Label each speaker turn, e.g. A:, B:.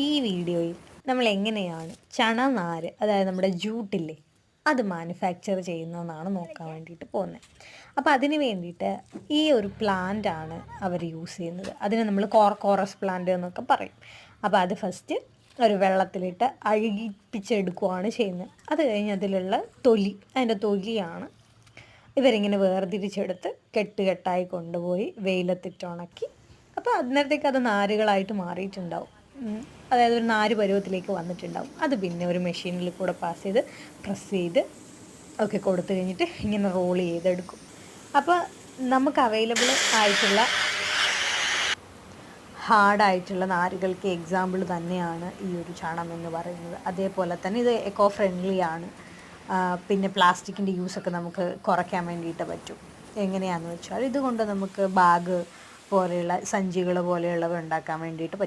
A: ഈ വീഡിയോയിൽ നമ്മൾ എങ്ങനെയാണ് ചണനാര്, അതായത് നമ്മുടെ ജൂട്ടില്ലേ, അത് മാനുഫാക്ചർ ചെയ്യുന്നതെന്നാണ് നോക്കാൻ വേണ്ടിയിട്ട് പോകുന്നത്. അപ്പോൾ അതിന് വേണ്ടിയിട്ട് ഈ ഒരു പ്ലാന്റ് ആണ് അവർ യൂസ് ചെയ്യുന്നത്. അതിന് നമ്മൾ കോറസ് പ്ലാന്റ് എന്നൊക്കെ പറയും. അപ്പോൾ അത് ഫസ്റ്റ് ഒരു വെള്ളത്തിലിട്ട് അഴുകിപ്പിച്ചെടുക്കുകയാണ് ചെയ്യുന്നത്. അത് കഴിഞ്ഞ് അതിലുള്ള അതിൻ്റെ തൊലിയാണ് ഇവരിങ്ങനെ വേർതിരിച്ചെടുത്ത് കെട്ടുകെട്ടായി കൊണ്ടുപോയി വെയിലത്തിട്ട് ഉണക്കി. അപ്പോൾ അന്നേരത്തേക്ക് അത് നാരുകളായിട്ട് മാറിയിട്ടുണ്ടാവും. അതായത് ഒരു നാര് പരുവത്തിലേക്ക് വന്നിട്ടുണ്ടാവും. അത് പിന്നെ ഒരു മെഷീനിൽ കൂടെ പാസ് ചെയ്ത് പ്രസ് ചെയ്ത് ഒക്കെ കൊടുത്തു കഴിഞ്ഞിട്ട് ഇങ്ങനെ റോൾ ചെയ്തെടുക്കും. അപ്പോൾ നമുക്ക് അവൈലബിൾ ആയിട്ടുള്ള ഹാർഡായിട്ടുള്ള നാരുകൾക്ക് എക്സാമ്പിൾ തന്നെയാണ് ഈ ഒരു ചണം എന്ന് പറയുന്നത്. അതേപോലെ തന്നെ ഇത് എക്കോ ഫ്രണ്ട്ലി ആണ്. പിന്നെ പ്ലാസ്റ്റിക്കിൻ്റെ യൂസൊക്കെ നമുക്ക് കുറയ്ക്കാൻ വേണ്ടിയിട്ട് പറ്റും. എങ്ങനെയാണെന്ന് വെച്ചാൽ ഇതുകൊണ്ട് നമുക്ക് ബാഗ് പോലെയുള്ള സഞ്ചികൾ പോലെയുള്ളവ ഉണ്ടാക്കാൻ വേണ്ടിയിട്ട് പറ്റും.